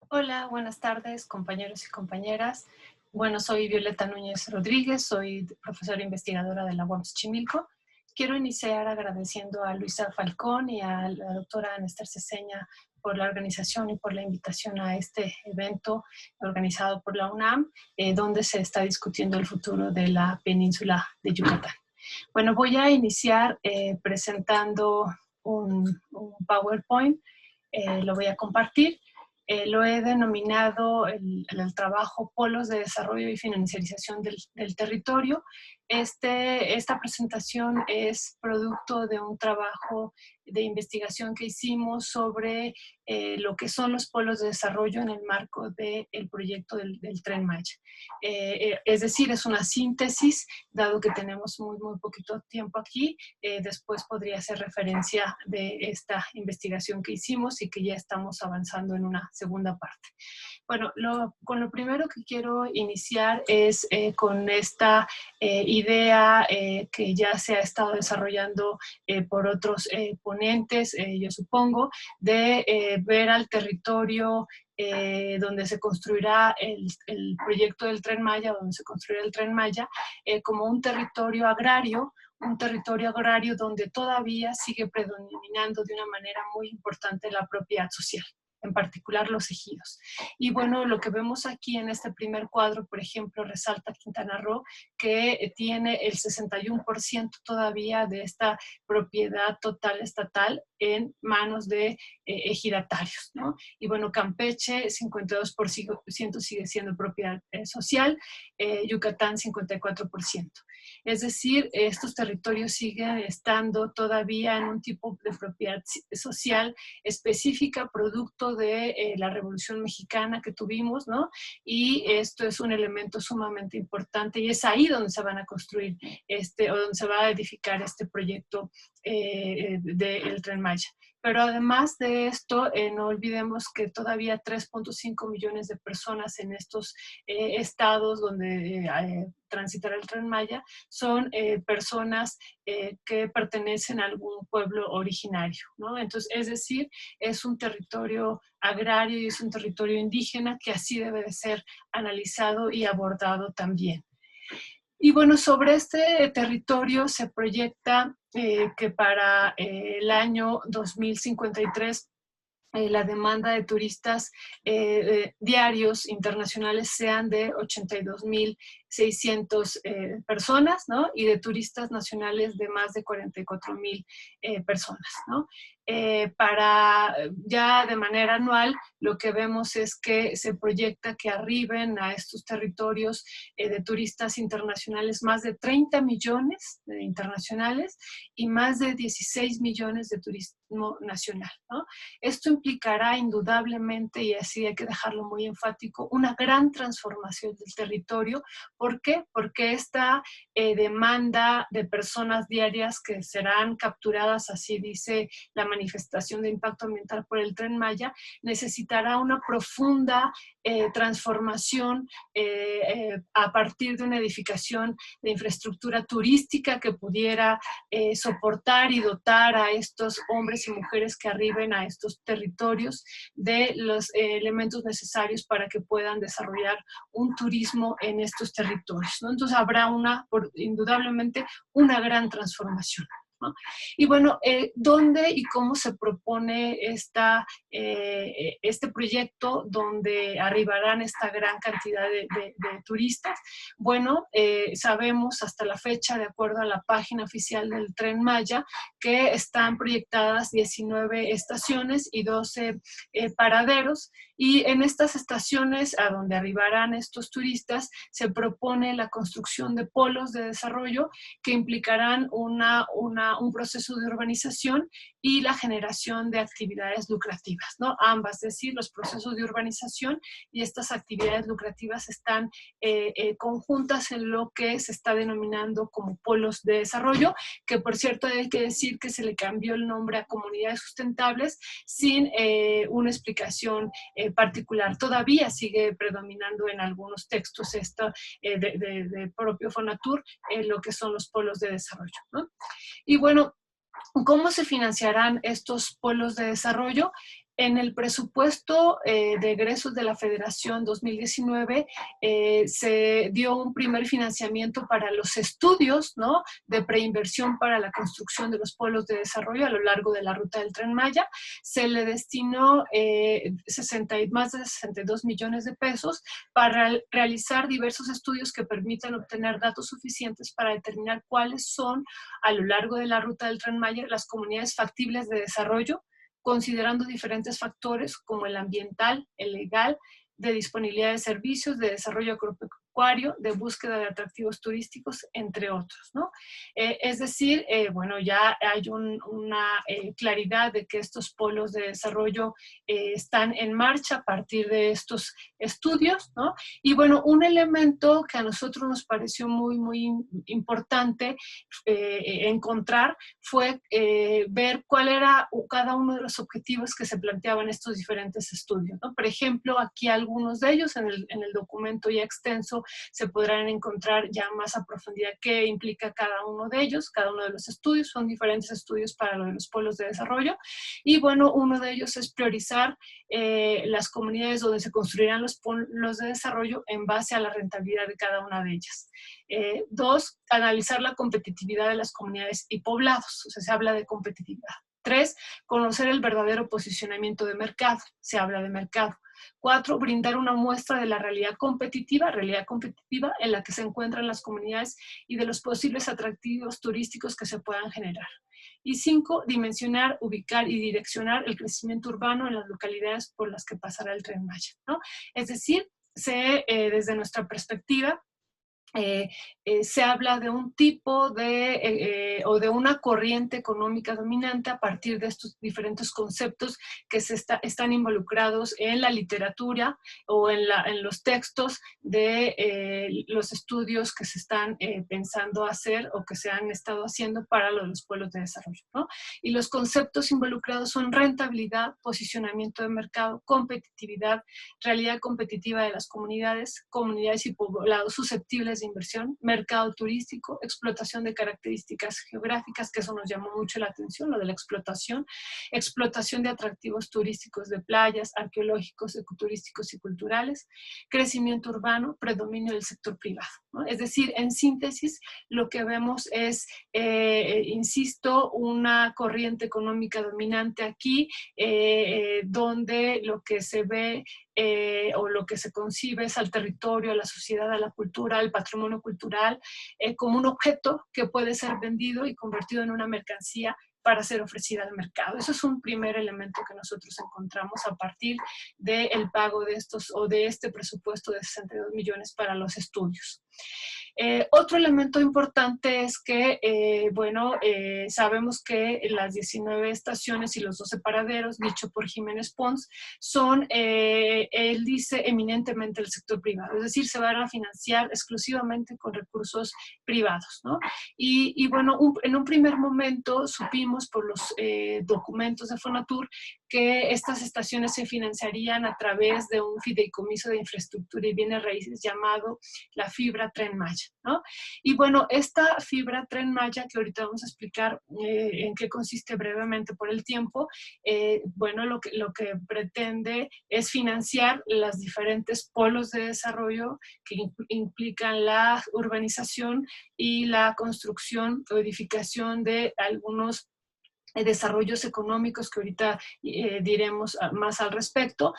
Hola, buenas tardes, compañeros y compañeras. Bueno, soy Violeta Núñez Rodríguez, soy profesora investigadora de la UAM Xochimilco. Quiero iniciar agradeciendo a Luisa Falcón y a la doctora Néstor Ceseña por la organización y por la invitación a este evento organizado por la UNAM, donde se está discutiendo el futuro de la península de Yucatán. Bueno, voy a iniciar presentando un PowerPoint, lo voy a compartir. Lo he denominado el trabajo Polos de Desarrollo y Financiarización del Territorio. Esta presentación es producto de un trabajo de investigación que hicimos sobre lo que son los polos de desarrollo en el marco del proyecto del Tren Maya. Es decir, es una síntesis, dado que tenemos muy poquito tiempo aquí. Después podría hacer referencia de esta investigación que hicimos y que ya estamos avanzando en una segunda parte. Bueno, con lo primero que quiero iniciar es con esta idea que ya se ha estado desarrollando por otros ponentes, yo supongo, de ver al territorio donde se construirá el proyecto del Tren Maya, donde se construirá el Tren Maya, como un territorio agrario donde todavía sigue predominando de una manera muy importante la propiedad social, en particular los ejidos. Y bueno, lo que vemos aquí en este primer cuadro, por ejemplo, resalta Quintana Roo, que tiene el 61% todavía de esta propiedad total estatal en manos de ejidatarios, ¿no? Y bueno, Campeche, 52% sigue siendo propiedad social, Yucatán, 54%. Es decir, estos territorios siguen estando todavía en un tipo de propiedad social específica, producto de la Revolución Mexicana que tuvimos, ¿no? Y esto es un elemento sumamente importante y es ahí donde se van a construir o donde se va a edificar este proyecto del Tren Maya. Pero además de esto, no olvidemos que todavía 3.5 millones de personas en estos estados donde transitará el Tren Maya son personas que pertenecen a algún pueblo originario, ¿no? Entonces, es decir, es un territorio agrario y es un territorio indígena que así debe de ser analizado y abordado también. Y bueno, sobre este territorio se proyecta que para el año 2053 la demanda de turistas diarios internacionales sean de 82.600 personas, ¿no? Y de turistas nacionales de más de 44.000 personas, ¿no? Para ya de manera anual, lo que vemos es que se proyecta que arriben a estos territorios de turistas internacionales más de 30 millones de internacionales y más de 16 millones de turismo nacional, ¿no? Esto implicará indudablemente, y así hay que dejarlo muy enfático, una gran transformación del territorio. ¿Por qué? Porque esta demanda de personas diarias que serán capturadas, así dice la manifestación de impacto ambiental por el Tren Maya, necesitará una profunda transformación a partir de una edificación de infraestructura turística que pudiera soportar y dotar a estos hombres y mujeres que arriben a estos territorios de los elementos necesarios para que puedan desarrollar un turismo en estos territorios, ¿no? Entonces habrá indudablemente una gran transformación, ¿no? Y bueno, ¿dónde y cómo se propone este proyecto donde arribarán esta gran cantidad de turistas? Bueno, sabemos hasta la fecha, de acuerdo a la página oficial del Tren Maya, que están proyectadas 19 estaciones y 12 paraderos, y en estas estaciones a donde arribarán estos turistas se propone la construcción de polos de desarrollo que implicarán un proceso de urbanización y la generación de actividades lucrativas, ¿no? Ambas, es decir, los procesos de urbanización y estas actividades lucrativas están conjuntas en lo que se está denominando como polos de desarrollo, que por cierto hay que decir que se le cambió el nombre a comunidades sustentables sin una explicación particular. Todavía sigue predominando en algunos textos esto de propio Fonatur, lo que son los polos de desarrollo, ¿no? Y bueno, ¿cómo se financiarán estos polos de desarrollo? En el presupuesto de egresos de la Federación 2019 se dio un primer financiamiento para los estudios, ¿no?, de preinversión para la construcción de los polos de desarrollo a lo largo de la ruta del Tren Maya. Se le destinó más de 62 millones de pesos para realizar diversos estudios que permitan obtener datos suficientes para determinar cuáles son a lo largo de la ruta del Tren Maya las comunidades factibles de desarrollo, considerando diferentes factores como el ambiental, el legal, de disponibilidad de servicios, de desarrollo agropecuario, de búsqueda de atractivos turísticos, entre otros, ¿no? Es decir, bueno, ya hay una claridad de que estos polos de desarrollo están en marcha a partir de estos estudios, ¿no? Y bueno, un elemento que a nosotros nos pareció muy importante encontrar fue ver cuál era cada uno de los objetivos que se planteaban en estos diferentes estudios, ¿no? Por ejemplo, aquí algunos de ellos en el documento ya extenso se podrán encontrar ya más a profundidad qué implica cada uno de ellos, cada uno de los estudios. Son diferentes estudios para lo de los polos de desarrollo. Y bueno, uno de ellos es priorizar las comunidades donde se construirán los polos de desarrollo en base a la rentabilidad de cada una de ellas. Dos, analizar la competitividad de las comunidades y poblados, o sea, se habla de competitividad. Tres, conocer el verdadero posicionamiento de mercado, se habla de mercado. Cuatro, brindar una muestra de la realidad competitiva en la que se encuentran las comunidades y de los posibles atractivos turísticos que se puedan generar. Y cinco, dimensionar, ubicar y direccionar el crecimiento urbano en las localidades por las que pasará el Tren Maya, ¿no? Es decir, desde nuestra perspectiva, se habla de un tipo o de una corriente económica dominante a partir de estos diferentes conceptos que están involucrados en la literatura o en los textos de los estudios que se están pensando hacer o que se han estado haciendo para los pueblos de desarrollo, ¿no? Y los conceptos involucrados son rentabilidad, posicionamiento de mercado, competitividad, realidad competitiva de las comunidades y poblados susceptibles de inversión, mercado turístico, explotación de características geográficas, que eso nos llamó mucho la atención, lo de la explotación de atractivos turísticos de playas, arqueológicos, ecoturísticos y culturales, crecimiento urbano, predominio del sector privado, ¿no? Es decir, en síntesis, lo que vemos es, insisto, una corriente económica dominante aquí, donde lo que se ve o lo que se concibe es al territorio, a la sociedad, a la cultura, al patrimonio cultural, como un objeto que puede ser vendido y convertido en una mercancía para ser ofrecida al mercado. Eso es un primer elemento que nosotros encontramos a partir del pago de estos o de este presupuesto de 62 millones para los estudios. Otro elemento importante es que, sabemos que las 19 estaciones y los 12 paraderos, dicho por Jiménez Pons, son, él dice, eminentemente del sector privado, es decir, se van a financiar exclusivamente con recursos privados, ¿no? Y bueno, en un primer momento supimos por los documentos de Fonatur que estas estaciones se financiarían a través de un fideicomiso de infraestructura y bienes raíces llamado la Fibra Tren Maya, ¿no? Y bueno, esta Fibra Tren Maya, que ahorita vamos a explicar en qué consiste brevemente por el tiempo, bueno, lo que pretende es financiar las diferentes polos de desarrollo que implican la urbanización y la construcción o edificación de algunos desarrollos económicos que ahorita diremos más al respecto,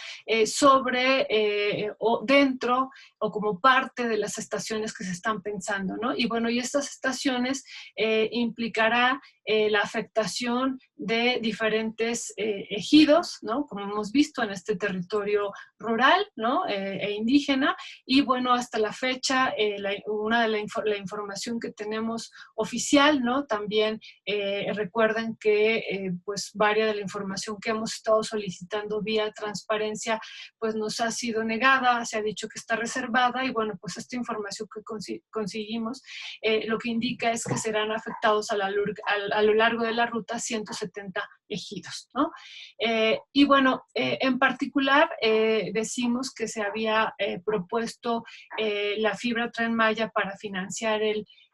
o dentro o como parte de las estaciones que se están pensando, ¿no? Y bueno, y estas estaciones implicará la afectación de diferentes ejidos, ¿no? Como hemos visto en este territorio rural, ¿no? E indígena, y bueno, hasta la fecha, la información que tenemos oficial, ¿no? También recuerden que pues varias de la información que hemos estado solicitando vía transparencia pues nos ha sido negada, se ha dicho que está reservada y bueno, pues esta información que conseguimos lo que indica es que serán afectados a lo largo de la ruta 170 ejidos, ¿no? Y bueno, en particular decimos que se había propuesto la Fibra Tren Maya para financiar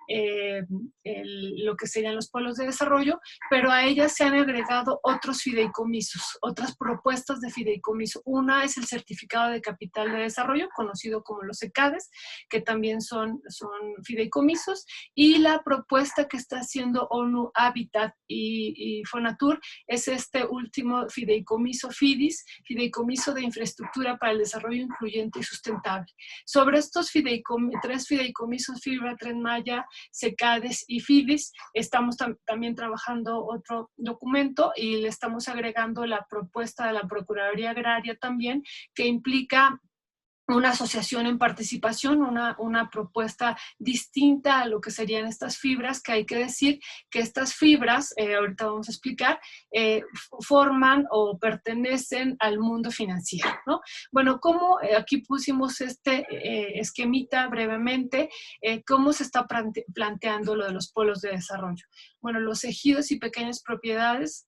lo que serían los polos de desarrollo, pero a ellas se han agregado otros fideicomisos, otras propuestas de fideicomiso. Una es el certificado de capital de desarrollo, conocido como los CECADES, que también son fideicomisos, y la propuesta que está haciendo ONU Habitat y Fonatur es este último fideicomiso FIDIS, Fideicomiso de Infraestructura para el Desarrollo Incluyente y Sustentable. Sobre estos tres fideicomisos, FIBRA, Tren Maya, CECADES y FIDIS, estamos también trabajando otro documento y le estamos agregando la propuesta de la Procuraduría Agraria también, que implica una asociación en participación, una propuesta distinta a lo que serían estas fibras, que hay que decir que estas fibras, ahorita vamos a explicar, forman o pertenecen al mundo financiero, ¿no? Bueno, ¿cómo? Aquí pusimos este esquemita brevemente, ¿cómo se está planteando lo de los polos de desarrollo? Bueno, los ejidos y pequeñas propiedades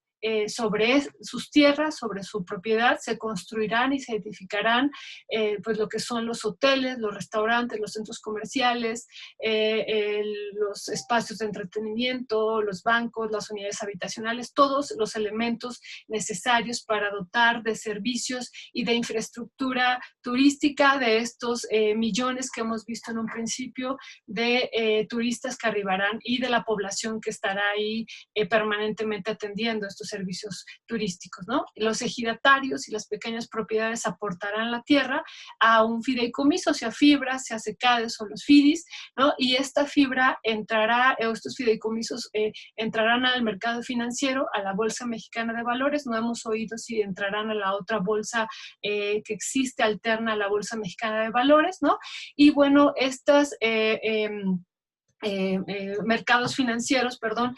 sobre sus tierras, sobre su propiedad, se construirán y se edificarán pues lo que son los hoteles, los restaurantes, los centros comerciales, los espacios de entretenimiento, los bancos, las unidades habitacionales, todos los elementos necesarios para dotar de servicios y de infraestructura turística de estos millones que hemos visto en un principio de turistas que arribarán y de la población que estará ahí permanentemente atendiendo estos servicios turísticos, ¿no? Los ejidatarios y las pequeñas propiedades aportarán la tierra a un fideicomiso, sea fibra, sea CECADES o los FIDIS, ¿no? Y esta fibra entrará, estos fideicomisos entrarán al mercado financiero, a la Bolsa Mexicana de Valores. No hemos oído si entrarán a la otra bolsa que existe, alterna a la Bolsa Mexicana de Valores, ¿no? Y bueno, estas mercados financieros, perdón,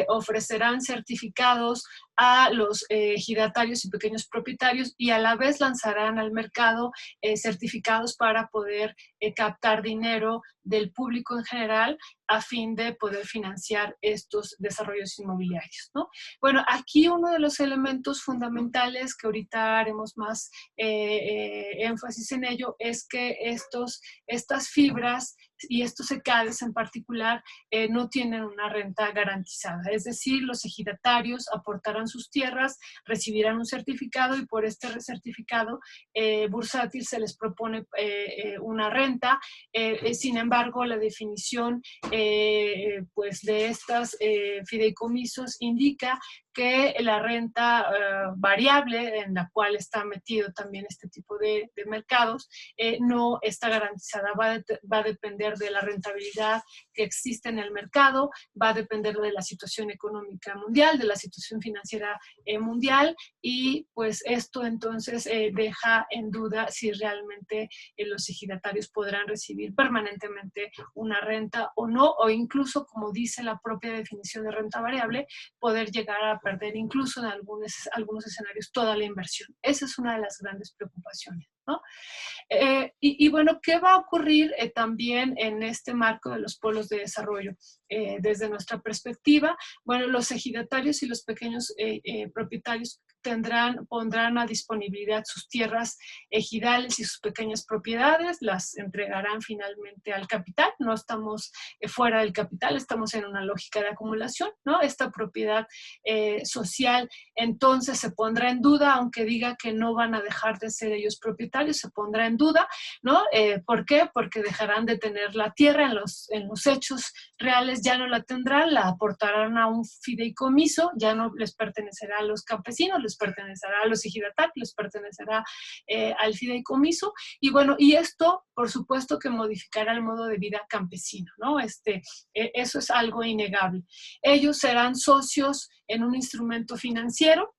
ofrecerán certificados a los ejidatarios y pequeños propietarios y a la vez lanzarán al mercado certificados para poder captar dinero del público en general a fin de poder financiar estos desarrollos inmobiliarios, ¿no? Bueno, aquí uno de los elementos fundamentales que ahorita haremos más énfasis en ello es que estas fibras y estos CECADES en particular no tienen una renta garantizada. Es decir, los ejidatarios aportarán sus tierras, recibirán un certificado y por este certificado bursátil se les propone una renta. Sin embargo, la definición pues de estas fideicomisos indica que la renta variable en la cual está metido también este tipo de mercados no está garantizada, va a depender de la rentabilidad que existe en el mercado, va a depender de la situación económica mundial, de la situación financiera mundial y pues esto entonces deja en duda si realmente los ejidatarios podrán recibir permanentemente una renta o no, o incluso como dice la propia definición de renta variable, poder llegar a perder incluso en algunos escenarios toda la inversión. Esa es una de las grandes preocupaciones, ¿no? Y bueno, ¿qué va a ocurrir también en este marco de los polos de desarrollo? Desde nuestra perspectiva, bueno, los ejidatarios y los pequeños propietarios pondrán a disponibilidad sus tierras ejidales y sus pequeñas propiedades, las entregarán finalmente al capital. No estamos fuera del capital, estamos en una lógica de acumulación, ¿no? Esta propiedad social entonces se pondrá en duda, aunque diga que no van a dejar de ser ellos propietarios, se pondrá en duda, ¿no? ¿Por qué? Porque dejarán de tener la tierra en los hechos reales, ya no la tendrán, la aportarán a un fideicomiso, ya no les pertenecerá a los campesinos, les pertenecerá a los ejidatarios, les pertenecerá al fideicomiso, y bueno, y esto, por supuesto que modificará el modo de vida campesino, ¿no? Eso es algo innegable. Ellos serán socios en un instrumento financiero,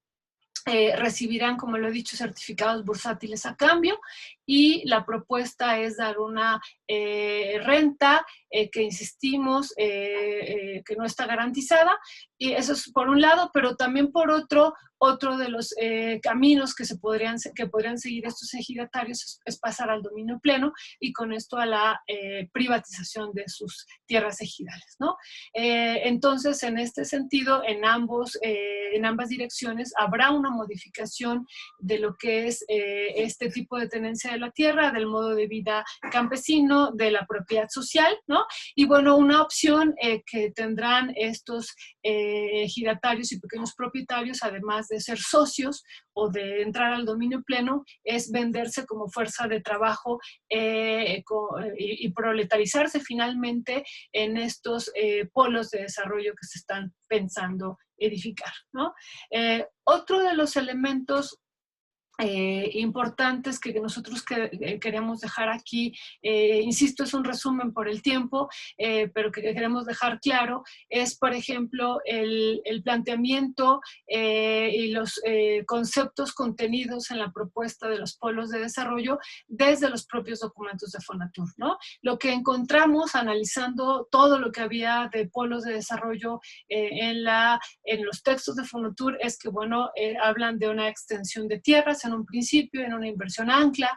recibirán, como lo he dicho, certificados bursátiles a cambio y la propuesta es dar una renta que insistimos que no está garantizada y eso es por un lado, pero también por otro Otro de los caminos que podrían seguir estos ejidatarios es pasar al dominio pleno y con esto a la privatización de sus tierras ejidales, ¿no? Entonces, en este sentido, en ambas direcciones habrá una modificación de lo que es este tipo de tenencia de la tierra, del modo de vida campesino, de la propiedad social, ¿no? Y bueno, una opción que tendrán estos ejidatarios y pequeños propietarios, además de ser socios o de entrar al dominio pleno, es venderse como fuerza de trabajo y proletarizarse finalmente en estos polos de desarrollo que se están pensando edificar, ¿no? Otro de los elementos importantes que nosotros queremos dejar aquí, insisto, es un resumen por el tiempo, pero que queremos dejar claro, es, por ejemplo, el planteamiento y los conceptos contenidos en la propuesta de los polos de desarrollo desde los propios documentos de Fonatur, ¿no? Lo que encontramos analizando todo lo que había de polos de desarrollo en los textos de Fonatur es que, bueno, hablan de una extensión de tierras en un principio, en una inversión ancla,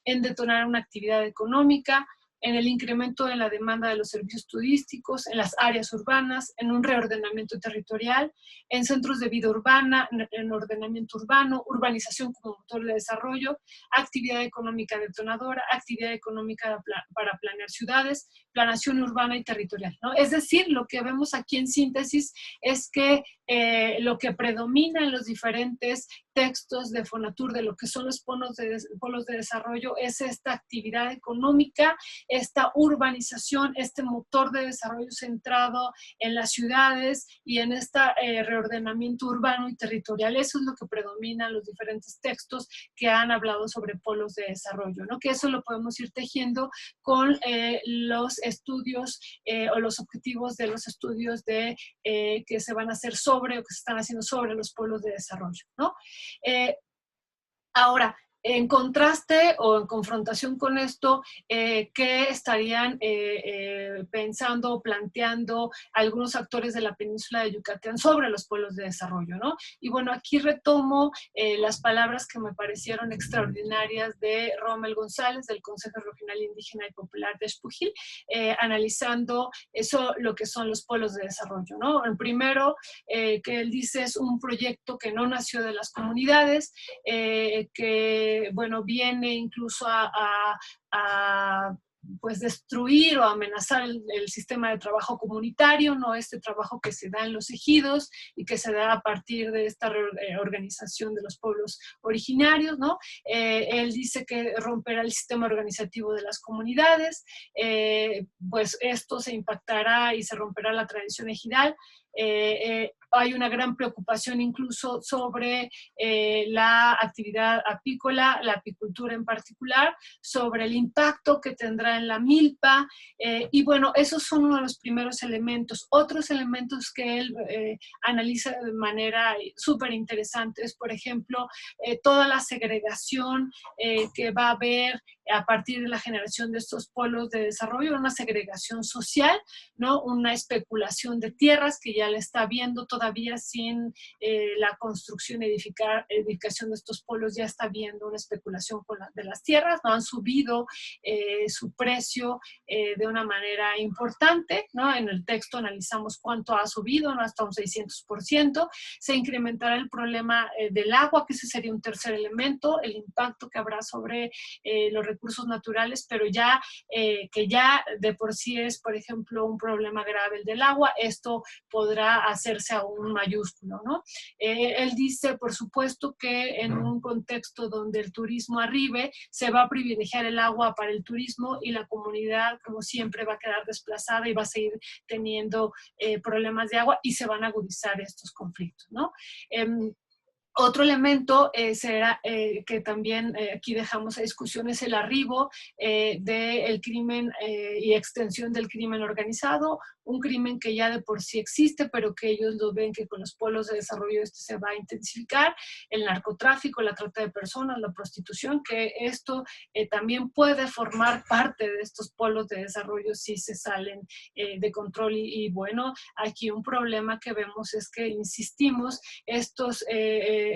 en detonar una actividad económica, en el incremento de la demanda de los servicios turísticos, en las áreas urbanas, en un reordenamiento territorial, en centros de vida urbana, en ordenamiento urbano, urbanización como motor de desarrollo, actividad económica detonadora, actividad económica para planear ciudades, planación urbana y territorial, ¿no? Es decir, lo que vemos aquí en síntesis es que lo que predomina en los diferentes textos de Fonatur de lo que son los polos de desarrollo es esta actividad económica, esta urbanización, este motor de desarrollo centrado en las ciudades y en este reordenamiento urbano y territorial. Eso es lo que predomina en los diferentes textos que han hablado sobre polos de desarrollo, ¿no? Que eso lo podemos ir tejiendo con los estudios o los objetivos de los estudios que se van a hacer sobre o que se están haciendo sobre los polos de desarrollo, ¿no? Ahora, en contraste o en confrontación con esto, ¿qué estarían pensando o planteando algunos actores de la península de Yucatán sobre los pueblos de desarrollo, ¿no? Y bueno, aquí retomo las palabras que me parecieron extraordinarias de Rommel González, del Consejo Regional Indígena y Popular de Xpujil, analizando eso, lo que son los pueblos de desarrollo, ¿no? El primero que él dice es un proyecto que no nació de las comunidades, que bueno, viene incluso pues destruir o amenazar el sistema de trabajo comunitario, ¿no? Este trabajo que se da en los ejidos y que se da a partir de esta organización de los pueblos originarios, ¿no? Él dice que romperá el sistema organizativo de las comunidades, pues esto se impactará y se romperá la tradición ejidal. Hay una gran preocupación incluso sobre la actividad apícola, la apicultura en particular, sobre el impacto que tendrá en la milpa, y bueno, esos son uno de los primeros elementos. Otros elementos que él analiza de manera súper interesante es, por ejemplo, toda la segregación que va a haber a partir de la generación de estos polos de desarrollo, una segregación social, ¿no? Una especulación de tierras que ya la está viendo todavía sin la construcción y edificación de estos polos, ya está viendo una especulación de las tierras, ¿no? Han subido su precio de una manera importante, ¿no? En el texto analizamos cuánto ha subido, ¿no? Hasta un 600%. Se incrementará el problema del agua, que ese sería un tercer elemento, el impacto que habrá sobre los recursos naturales, pero ya que ya de por sí es, por ejemplo, un problema grave el del agua, esto podrá hacerse aún mayúsculo, ¿no? Él dice, por supuesto, que en un contexto donde el turismo arribe, se va a privilegiar el agua para el turismo y la comunidad, como siempre, va a quedar desplazada y va a seguir teniendo problemas de agua y se van a agudizar estos conflictos, ¿no? Otro elemento será que también aquí dejamos a discusión es el arribo del crimen y extensión del crimen organizado, un crimen que ya de por sí existe, pero que ellos lo ven que con los polos de desarrollo se va a intensificar, el narcotráfico, la trata de personas, la prostitución, que esto también puede formar parte de estos polos de desarrollo si se salen de control y bueno, aquí un problema que vemos es que insistimos, estos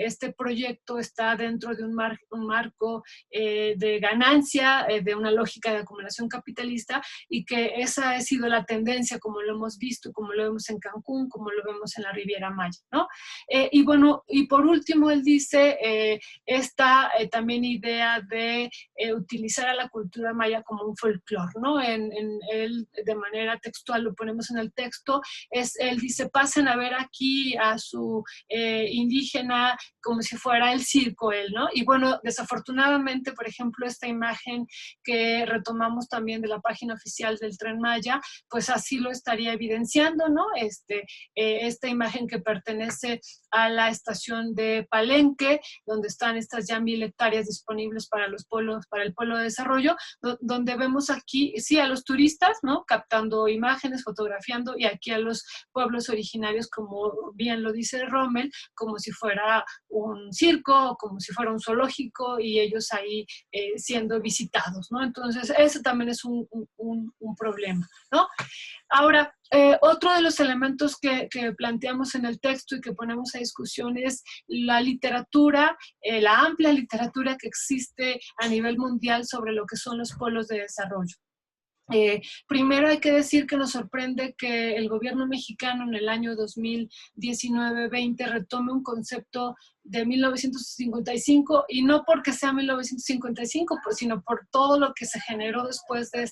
este proyecto está dentro de un marco de ganancia, de una lógica de acumulación capitalista, y que esa ha sido la tendencia, como lo hemos visto, como lo vemos en Cancún, como lo vemos en la Riviera Maya, ¿no? Y bueno, y por último él dice esta también idea de utilizar a la cultura maya como un folclore, ¿no? Él, de manera textual, lo ponemos en el texto, él dice, pasen a ver aquí a su indígena como si fuera el circo él, ¿no? Y bueno, desafortunadamente, por ejemplo, esta imagen que retomamos también de la página oficial del Tren Maya, pues así lo estaría evidenciando, ¿no? Esta imagen que pertenece a la estación de Palenque, donde están estas ya 1000 hectáreas disponibles para los pueblos, para el pueblo de desarrollo, donde vemos aquí, sí, a los turistas, ¿no? Captando imágenes, fotografiando, y aquí a los pueblos originarios, como bien lo dice Rommel, como si fuera un circo, como si fuera un zoológico, y ellos ahí siendo visitados, ¿no? Entonces, eso también es un problema, ¿no? Ahora, otro de los elementos que planteamos en el texto y que ponemos a discusión es la literatura, la amplia literatura que existe a nivel mundial sobre lo que son los polos de desarrollo. Primero hay que decir que nos sorprende que el gobierno mexicano en el año 2019-20 retome un concepto de 1955, y no porque sea 1955, pues, sino por todo lo que se generó después de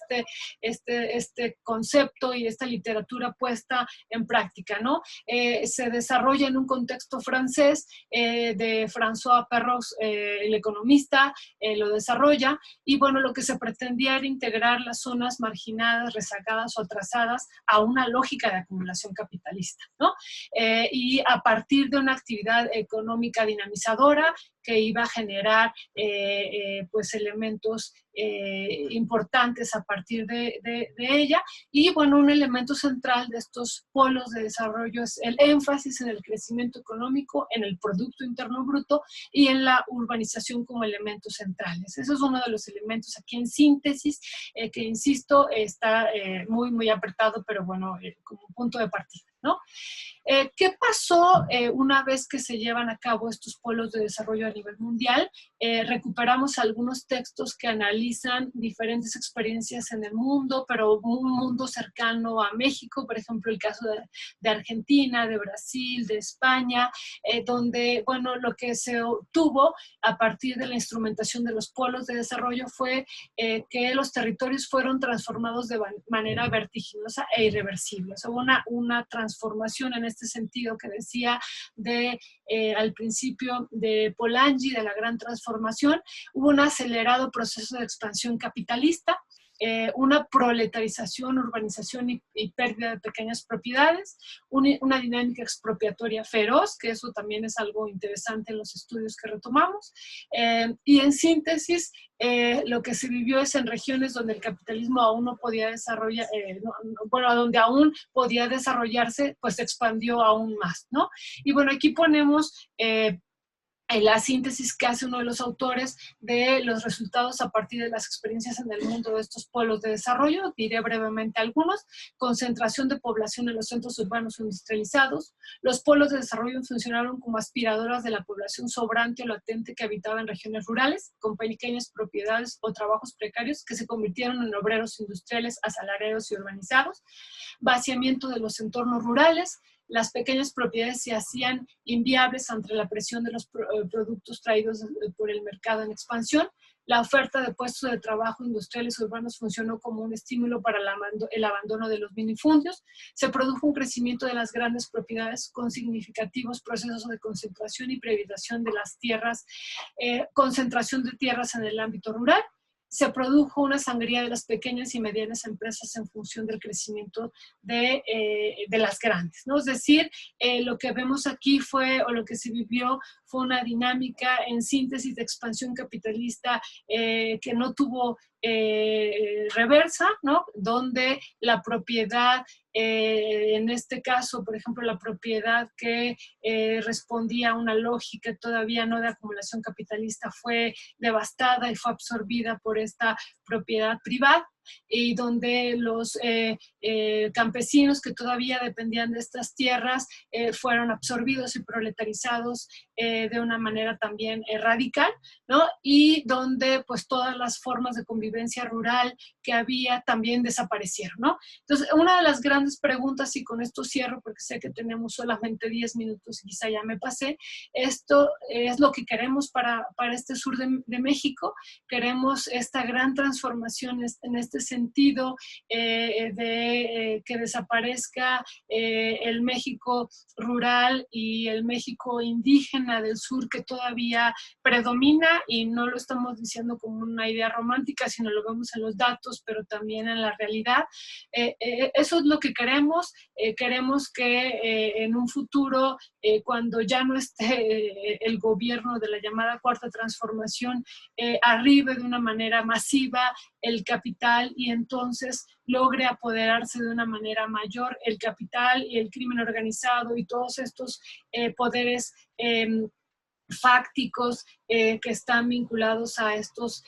este concepto y esta literatura puesta en práctica, ¿no? Se desarrolla en un contexto francés de François Perros, el economista, lo desarrolla, y bueno, lo que se pretendía era integrar las zonas marginadas, rezagadas o atrasadas a una lógica de acumulación capitalista, ¿no? Y a partir de una actividad económica dinamizadora que iba a generar pues elementos importantes a partir de ella. Y bueno, un elemento central de estos polos de desarrollo es el énfasis en el crecimiento económico, en el Producto Interno Bruto y en la urbanización como elementos centrales. Eso es uno de los elementos aquí en síntesis, que insisto, está muy, muy apretado, pero bueno, como punto de partida, ¿no? ¿Qué pasó una vez que se llevan a cabo estos polos de desarrollo a nivel mundial? Recuperamos algunos textos que analizan diferentes experiencias en el mundo, pero un mundo cercano a México, por ejemplo, el caso de Argentina, de Brasil, de España, donde, bueno, lo que se obtuvo a partir de la instrumentación de los polos de desarrollo fue que los territorios fueron transformados de manera vertiginosa e irreversible. O sea, hubo una transformación en este sentido que decía al principio de Polanyi, de la gran transformación. Hubo un acelerado proceso de expansión capitalista, una proletarización, urbanización y pérdida de pequeñas propiedades, una dinámica expropiatoria feroz, que eso también es algo interesante en los estudios que retomamos, y en síntesis, lo que se vivió es en regiones donde el capitalismo aún no podía desarrollar, bueno, donde aún podía desarrollarse, pues se expandió aún más, ¿no? Y bueno, aquí ponemos la síntesis que hace uno de los autores de los resultados a partir de las experiencias en el mundo de estos polos de desarrollo. Diré brevemente algunos: concentración de población en los centros urbanos industrializados. Los polos de desarrollo funcionaron como aspiradoras de la población sobrante o latente que habitaba en regiones rurales, con pequeñas propiedades o trabajos precarios que se convirtieron en obreros industriales asalariados y urbanizados. Vaciamiento de los entornos rurales. Las pequeñas propiedades se hacían inviables ante la presión de los productos traídos por el mercado en expansión. La oferta de puestos de trabajo industriales urbanos funcionó como un estímulo para el abandono de los minifundios. Se produjo un crecimiento de las grandes propiedades con significativos procesos de concentración y privatización de las tierras, concentración de tierras en el ámbito rural. Se produjo una sangría de las pequeñas y medianas empresas en función del crecimiento de las grandes, ¿no? Es decir, lo que vemos aquí fue, o lo que se vivió, fue una dinámica en síntesis de expansión capitalista que no tuvo reversa, ¿no? Donde la propiedad, en este caso, por ejemplo, la propiedad que respondía a una lógica todavía no de acumulación capitalista, fue devastada y fue absorbida por esta propiedad privada, y donde los campesinos que todavía dependían de estas tierras fueron absorbidos y proletarizados de una manera también radical, ¿no? Y donde pues todas las formas de convivencia rural que había también desaparecieron, ¿no? Entonces, una de las grandes preguntas, y con esto cierro porque sé que tenemos solamente 10 minutos y quizá ya me pasé, esto es lo que queremos para este sur de México. Queremos esta gran transformación en este sentido de que desaparezca el México rural y el México indígena del sur que todavía predomina, y no lo estamos diciendo como una idea romántica, sino lo vemos en los datos, pero también en la realidad. Eso es lo que queremos. Queremos que en un futuro, cuando ya no esté el gobierno de la llamada Cuarta Transformación, arribe de una manera masiva el capital y entonces logre apoderarse de una manera mayor el capital y el crimen organizado y todos estos poderes fácticos que están vinculados a estos,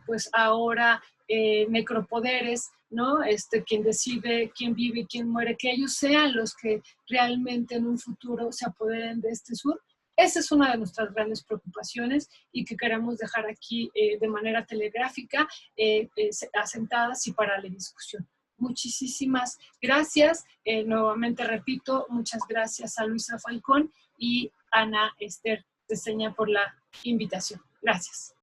pues ahora, necropoderes, ¿no? Quien decide quién vive y quién muere, que ellos sean los que realmente en un futuro se apoderen de este sur. Esa es una de nuestras grandes preocupaciones y que queremos dejar aquí de manera telegráfica, asentadas y para la discusión. Muchísimas gracias. Nuevamente repito, muchas gracias a Luisa Falcón y Ana Esther Deseña por la invitación. Gracias.